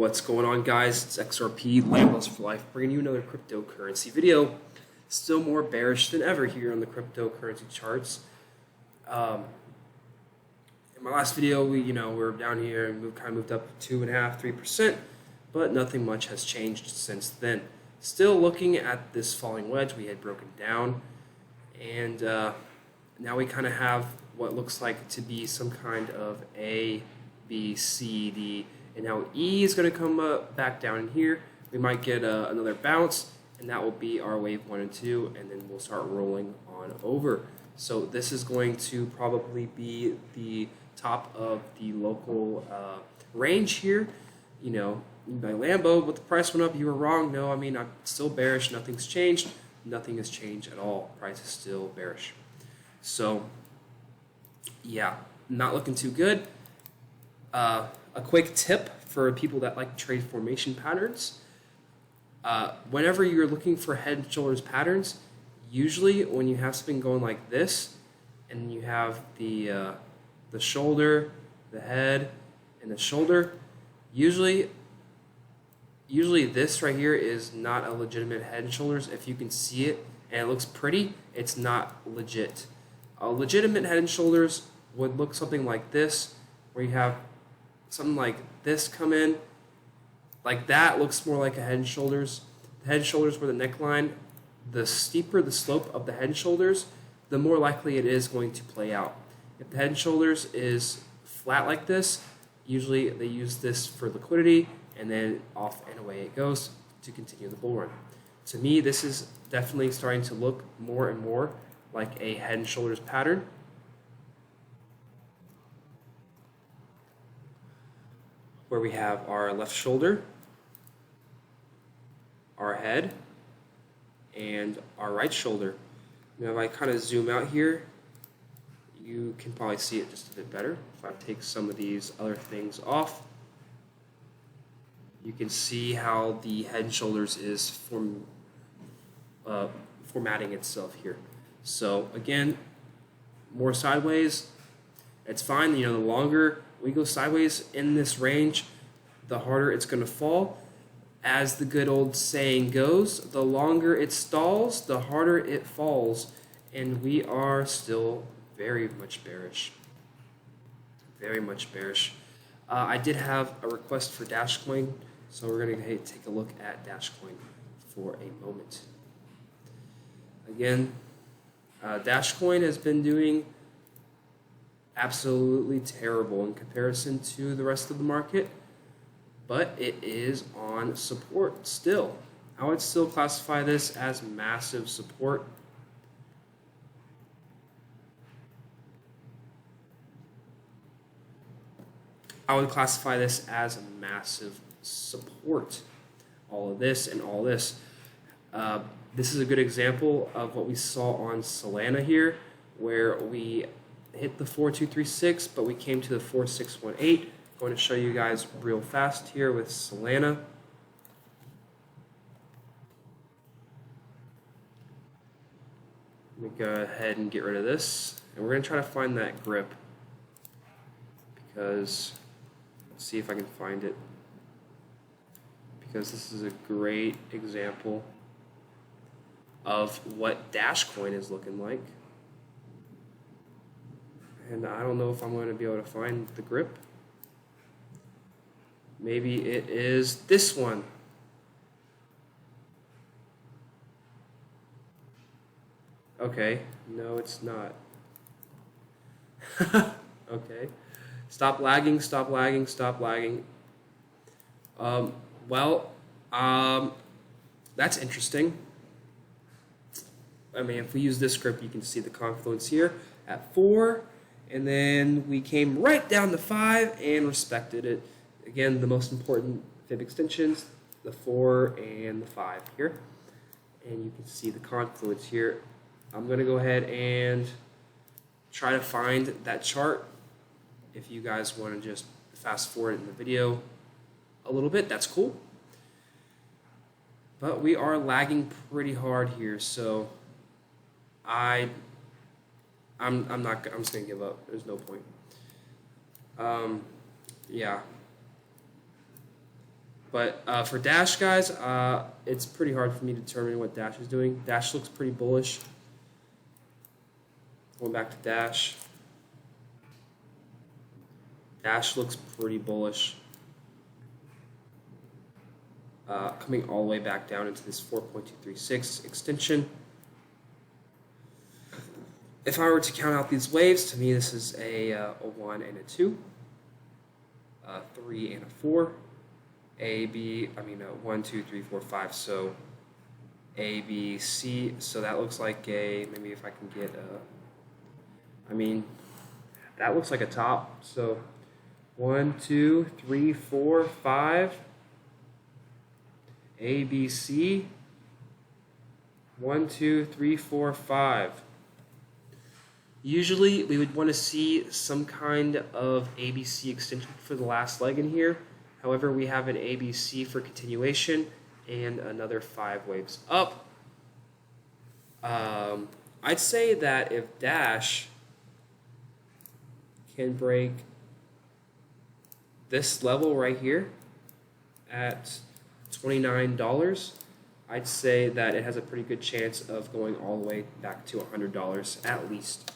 What's going on, guys? It's XRP Lambos for Life, bringing you another cryptocurrency video. Still more bearish than ever here on the cryptocurrency charts. In my last video, we were down here and we kind of moved up 2.5%, 3%, but nothing much has changed since then. Still looking at this falling wedge we had broken down, and now we kind of have what looks like to be some kind of A, B, C, D. And now E is going to come back down in here. We might get another bounce, and that will be our wave 1 and 2, and then we'll start rolling on over. So this is going to probably be the top of the local range here. You know, by Lambo, but the price went up. You were wrong. No, I mean, I'm still bearish. Nothing's changed. Nothing has changed at all. Price is still bearish. So, yeah, not looking too good. A quick tip for people that like to trade formation patterns. Whenever you're looking for head and shoulders patterns, usually when you have something going like this, and you have the shoulder, the head, and the shoulder, usually this right here is not a legitimate head and shoulders. If you can see it and it looks pretty, it's not legit. A legitimate head and shoulders would look something like this, where you have something like this come in. Like that looks more like a head and shoulders. The head and shoulders were the neckline. The steeper the slope of the head and shoulders, the more likely it is going to play out. If the head and shoulders is flat like this, usually they use this for liquidity, and then off and away it goes to continue the bull run. To me, this is definitely starting to look more and more like a head and shoulders pattern. Where we have our left shoulder, our head, and our right shoulder. Now if I kind of zoom out here, you can probably see it just a bit better. If I take some of these other things off, you can see how the head and shoulders is formatting itself here. So again, more sideways, it's fine. You know, the longer we go sideways in this range, the harder it's going to fall. As the good old saying goes, the longer it stalls, the harder it falls. And we are still very much bearish. Very much bearish. I did have a request for Dashcoin, so we're going to take a look at Dashcoin for a moment. Again, Dashcoin has been doing absolutely terrible in comparison to the rest of the market, but it is on support still. I would still classify this as massive support. I would classify this as massive support. All of this and all this. This is a good example of what we saw on Solana here, where we hit the 4236, but we came to the 4618. Going to show you guys real fast here with Solana. Let me go ahead and get rid of this, and we're going to try to find that grip, because let's see if I can find it, because this is a great example of what Dashcoin is looking like. And I don't know if I'm going to be able to find the grip. Maybe it is this one. Okay, no, it's not. Okay. Stop lagging, stop lagging, stop lagging. That's interesting. I mean, if we use this grip, you can see the confluence here at 4. And then we came right down to 5 and respected it. Again, the most important fib extensions, the 4 and the 5 here. And you can see the confluence here. I'm going to go ahead and try to find that chart. If you guys want to just fast forward in the video a little bit, that's cool. But we are lagging pretty hard here, so I'm just gonna give up. There's no point. Yeah. But for Dash, guys, it's pretty hard for me to determine what Dash is doing. Dash looks pretty bullish. Going back to Dash. Dash looks pretty bullish. Coming all the way back down into this 4.236 extension. If I were to count out these waves, to me this is a 1 and a 2, a 3 and a 4, A, B, 1, 2, 3, 4, 5, so A, B, C, so that looks like a, maybe if I can get a, that looks like a top, so 1, 2, 3, 4, 5, A, B, C, 1, 2, 3, 4, 5. Usually we would want to see some kind of ABC extension for the last leg in here. However, we have an ABC for continuation and another 5 waves up. I'd say that if Dash can break this level right here at $29, I'd say that it has a pretty good chance of going all the way back to $100 at least.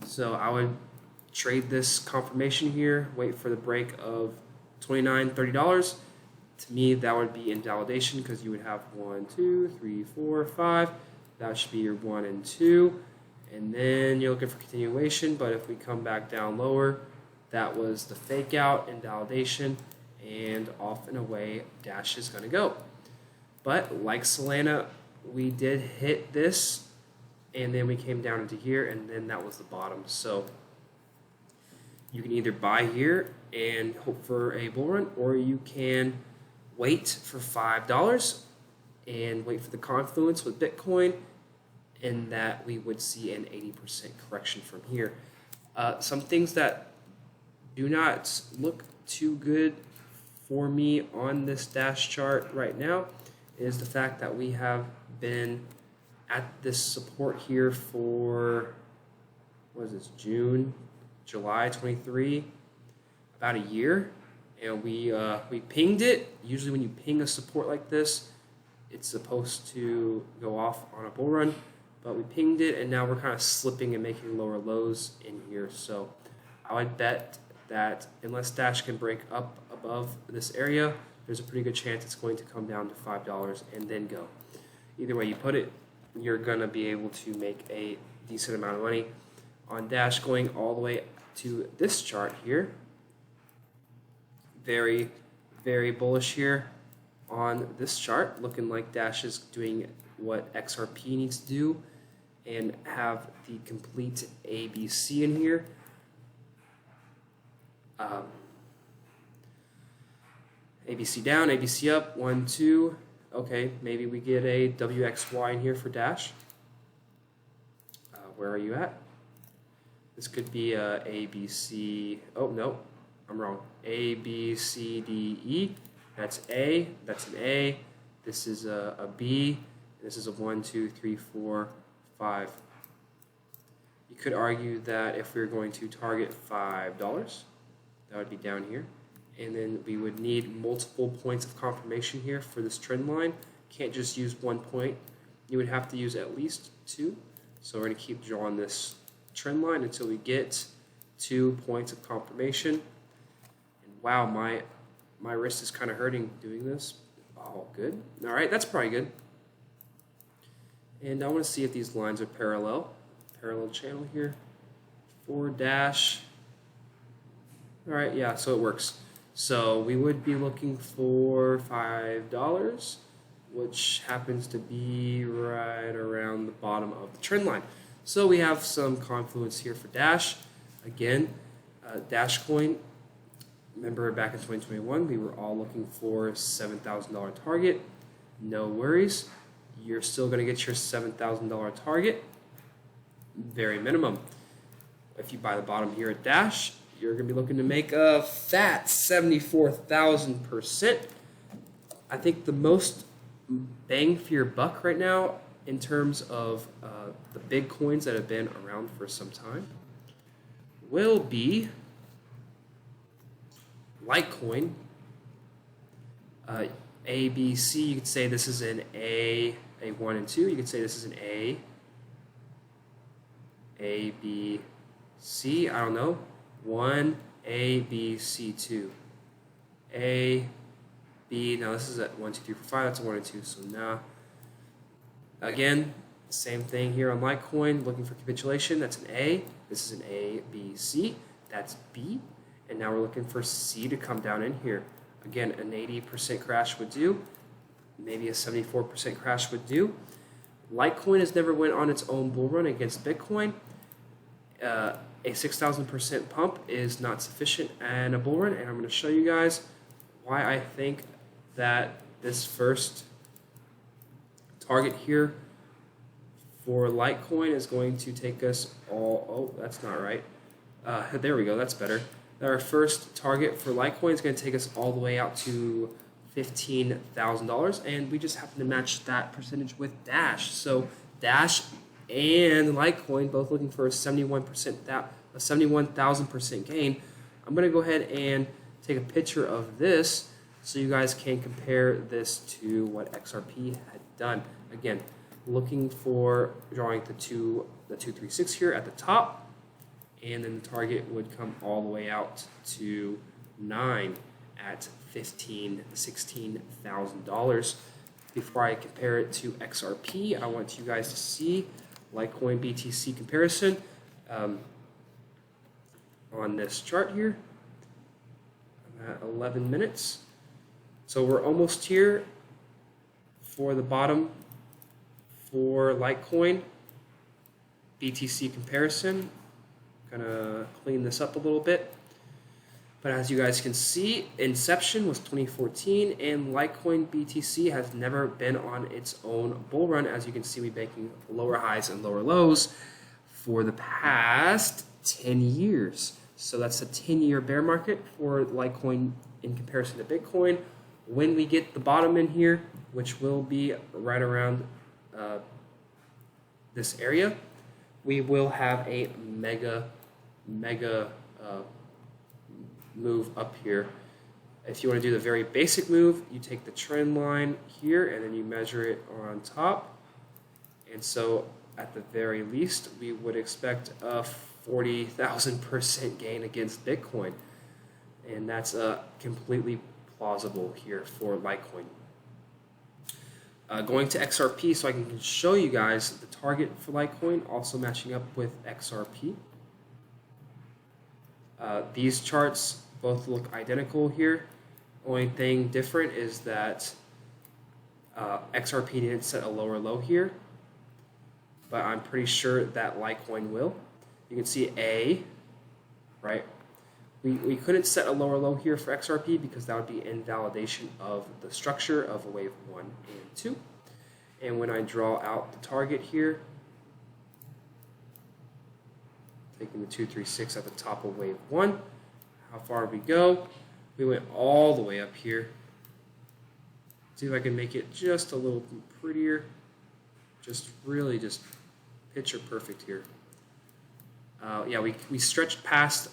So I would trade this confirmation here, wait for the break of $29, $30. To me, that would be invalidation because you would have 1, 2, 3, 4, 5. That should be your 1 and 2. And then you're looking for continuation, but if we come back down lower, that was the fake out, invalidation, and off and away Dash is going to go. But like Solana, we did hit this, and then we came down into here, and then that was the bottom. So you can either buy here and hope for a bull run, or you can wait for $5 and wait for the confluence with Bitcoin, and that we would see an 80% correction from here. Some things that do not look too good for me on this Dash chart right now is the fact that we have been at this support here for, what is this, July 23, about a year, and we pinged it. Usually when you ping a support like this, it's supposed to go off on a bull run, but we pinged it, and now we're kind of slipping and making lower lows in here. So I would bet that unless Dash can break up above this area, there's a pretty good chance it's going to come down to $5 and then go. Either way you put it, you're going to be able to make a decent amount of money on Dash going all the way to this chart here. Very, very bullish here on this chart, looking like Dash is doing what XRP needs to do and have the complete ABC in here. ABC down, ABC up, 1, 2. Okay, maybe we get a WXY in here for Dash. Where are you at? This could be a ABC. Oh, no, I'm wrong. A, B, C, D, E. That's A. That's an A. This is a B. This is a 1, 2, 3, 4, 5. You could argue that if we were going to target $5, that would be down here. And then we would need multiple points of confirmation here for this trend line. Can't just use 1 point. You would have to use at least 2. So we're going to keep drawing this trend line until we get 2 points of confirmation. And wow, my wrist is kind of hurting doing this. Oh, good. All right, that's probably good. And I want to see if these lines are parallel. Parallel channel here for Dash. All right, yeah, so it works. So we would be looking for $5, which happens to be right around the bottom of the trend line. So we have some confluence here for Dash. Again, Dash Coin, remember back in 2021, we were all looking for $7,000 target. No worries. You're still going to get your $7,000 target, very minimum. If you buy the bottom here at Dash, you're going to be looking to make a fat 74,000%. I think the most bang for your buck right now in terms of the big coins that have been around for some time will be Litecoin A, B, C, you could say this is an A1 and 2. You could say this is an A, B, C, I don't know. 1, A, B, C, 2. A, B, now this is at 1, 2, 3, 4, 5, that's a 1 and 2, so now, again, same thing here on Litecoin, looking for capitulation, that's an A, this is an A, B, C, that's B, and now we're looking for C to come down in here. Again, an 80% crash would do, maybe a 74% crash would do. Litecoin has never went on its own bull run against Bitcoin. A 6,000% pump is not sufficient in a bull run, and I'm going to show you guys why I think that this first target here for Litecoin is going to take us all, oh, that's not right. There we go, that's better. Our first target for Litecoin is going to take us all the way out to $15,000, and we just happen to match that percentage with Dash. So Dash and Litecoin both looking for a 71,000% gain. I'm going to go ahead and take a picture of this so you guys can compare this to what XRP had done. Again, looking for drawing the 236 here at the top, and then the target would come all the way out to 9 at $16,000. Before I compare it to XRP, I want you guys to see Litecoin BTC comparison on this chart here. I'm at 11 minutes. So we're almost here for the bottom for Litecoin BTC comparison. Gonna clean this up a little bit. But as you guys can see, inception was 2014, and Litecoin BTC has never been on its own bull run. As you can see, we're making lower highs and lower lows for the past 10 years. So that's a 10-year bear market for Litecoin in comparison to Bitcoin. When we get the bottom in here, which will be right around this area, we will have a mega move up here. If you want to do the very basic move, you take the trend line here and then you measure it on top. And so at the very least, we would expect a 40,000% gain against Bitcoin. And that's completely plausible here for Litecoin. Going to XRP so I can show you guys the target for Litecoin, also matching up with XRP. These charts both look identical here. Only thing different is that XRP didn't set a lower low here, but I'm pretty sure that Litecoin will. You can see A, right? We couldn't set a lower low here for XRP because that would be invalidation of the structure of wave 1 and 2. And when I draw out the target here, taking the 236 at the top of wave 1, how far we go? We went all the way up here. See if I can make it just a little prettier. Just really just picture perfect here. Yeah, we stretched past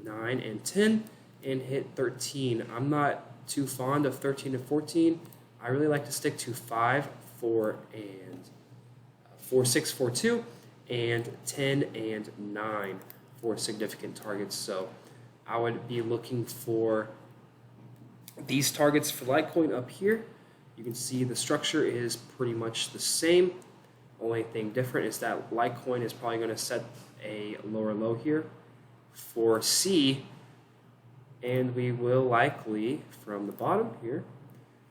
9 and 10 and hit 13. I'm not too fond of 13 and 14. I really like to stick to 5, 4, and 4, 6, 4, 2, and 10 and 9 for significant targets. So I would be looking for these targets for Litecoin up here. You can see the structure is pretty much the same. Only thing different is that Litecoin is probably going to set a lower low here for C, and we will likely from the bottom here,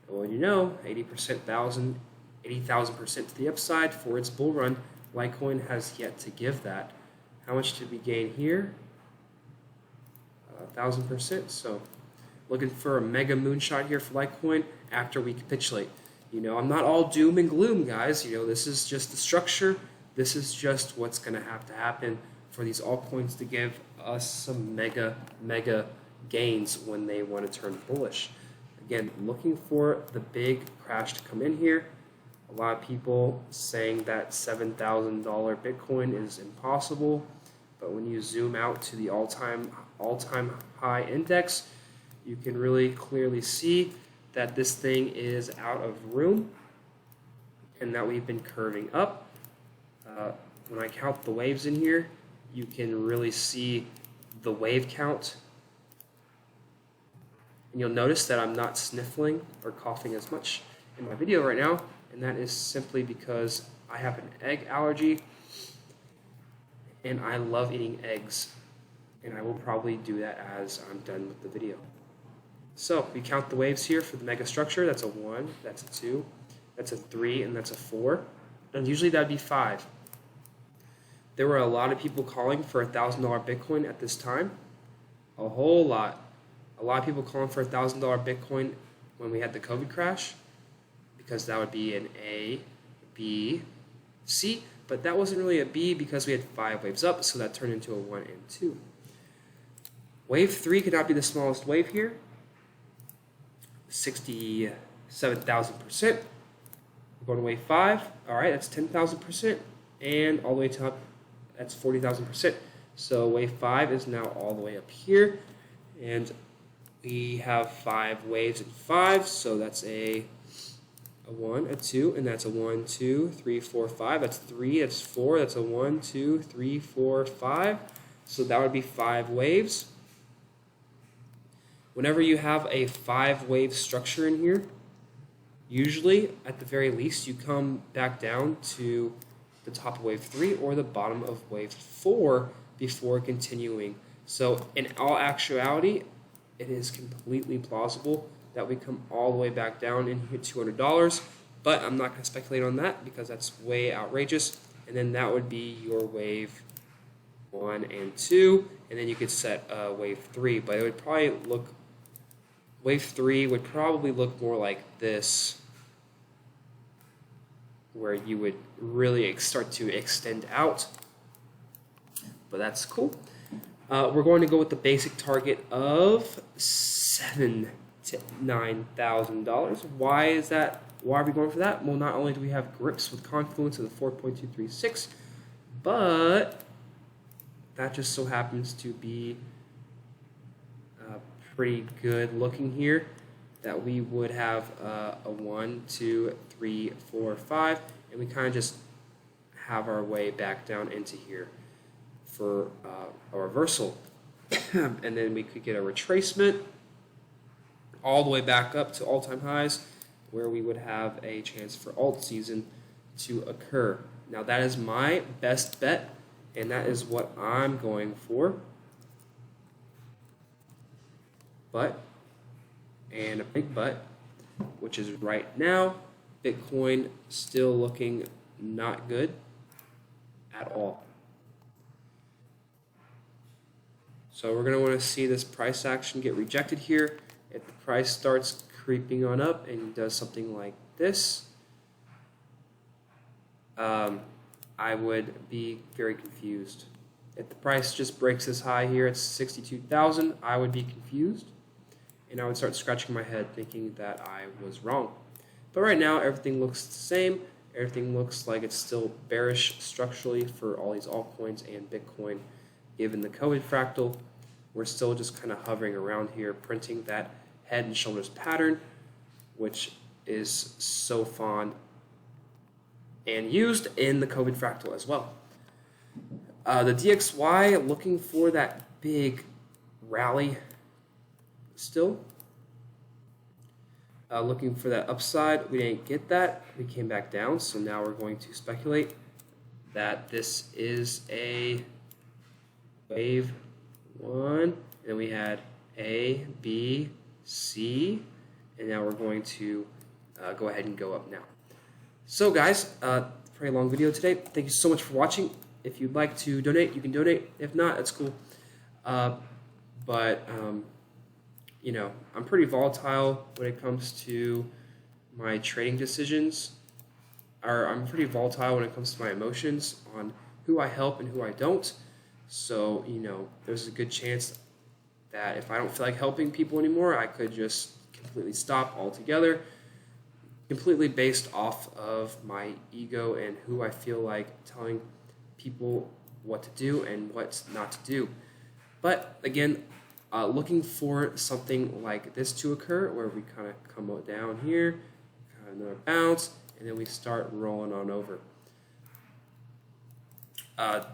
well, you know, 80,000% to the upside for its bull run. Litecoin has yet to give that. How much did we gain here? 1,000%. So looking for a mega moonshot here for Litecoin after we capitulate. You know, I'm not all doom and gloom, guys. You know, this is just the structure. This is just what's going to have to happen for these altcoins to give us some mega gains when they want to turn bullish. Again, looking for the big crash to come in here. A lot of people saying that $7,000 Bitcoin is impossible, but when you zoom out to the all-time high index, you can really clearly see that this thing is out of room and that we've been curving up. When I count the waves in here, you can really see the wave count. And you'll notice that I'm not sniffling or coughing as much in my video right now, and that is simply because I have an egg allergy and I love eating eggs, and I will probably do that as I'm done with the video. So we count the waves here for the mega structure. That's a 1, that's a 2, that's a 3, and that's a 4. And usually that would be 5. There were a lot of people calling for $1,000 Bitcoin at this time. A whole lot. A lot of people calling for $1,000 Bitcoin when we had the COVID crash, because that would be an A, B, C. But that wasn't really a B because we had 5 waves up, so that turned into a 1 and 2. Wave 3 could not be the smallest wave here. 67,000%. We're going to wave 5. All right, that's 10,000%. And all the way to up, that's 40,000%. So wave 5 is now all the way up here. And we have 5 waves in 5. So that's a 1, a 2, and that's a 1, 2, 3, 4, 5. That's 3, that's 4, that's a 1, 2, 3, 4, 5. So that would be 5 waves. Whenever you have a 5-wave structure in here, usually, at the very least, you come back down to the top of wave 3 or the bottom of wave 4 before continuing. So in all actuality, it is completely plausible that we come all the way back down and hit $200, but I'm not going to speculate on that because that's way outrageous. And then that would be your wave 1 and 2, and then you could set wave 3, but it would probably look, wave 3 would probably look more like this, where you would really start to extend out, but that's cool. We're going to go with the basic target of $7,000 to $9,000. Why is that? Why are we going for that? Well, not only do we have grips with confluence of the 4.236, but that just so happens to be pretty good looking here, that we would have a 1, 2, 3, 4, 5, and we kind of just have our way back down into here for a reversal. And then we could get a retracement all the way back up to all-time highs, where we would have a chance for alt season to occur. Now that is my best bet, and that is what I'm going for. But, and a big but, which is right now, Bitcoin still looking not good at all. So we're going to want to see this price action get rejected here. If the price starts creeping on up and does something like this, I would be very confused. If the price just breaks this high here at 62,000, I would be confused, and I would start scratching my head thinking that I was wrong. But right now, everything looks the same. Everything looks like it's still bearish structurally for all these altcoins and Bitcoin. Given the COVID fractal, we're still just kind of hovering around here, printing that head and shoulders pattern, which is so fond and used in the COVID fractal as well. The DXY looking for that big rally still. Looking for that upside. We didn't get that. We came back down, so now we're going to speculate that this is a wave 1, and then we had A, B, C, and now we're going to go ahead and go up now. So guys, pretty long video today. Thank you so much for watching. If you'd like to donate, you can donate. If not, that's cool. You know, I'm pretty volatile when it comes to my trading decisions. I'm pretty volatile when it comes to my emotions on who I help and who I don't. So, you know, there's a good chance that if I don't feel like helping people anymore, I could just completely stop altogether, completely based off of my ego and who I feel like telling people what to do and what not to do. But again, looking for something like this to occur, where we kind of come down here, kind of another bounce, and then we start rolling on over.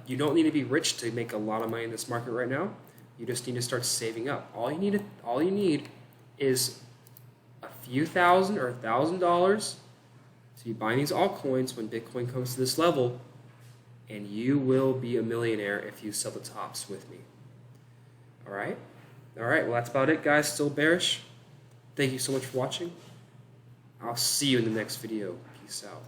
You don't need to be rich to make a lot of money in this market right now. You just need to start saving up. All you need is a few thousand or $1,000 to be buying these altcoins when Bitcoin comes to this level, and you will be a millionaire if you sell the tops with me. All right? All right, well, that's about it, guys. Still bearish. Thank you so much for watching. I'll see you in the next video. Peace out.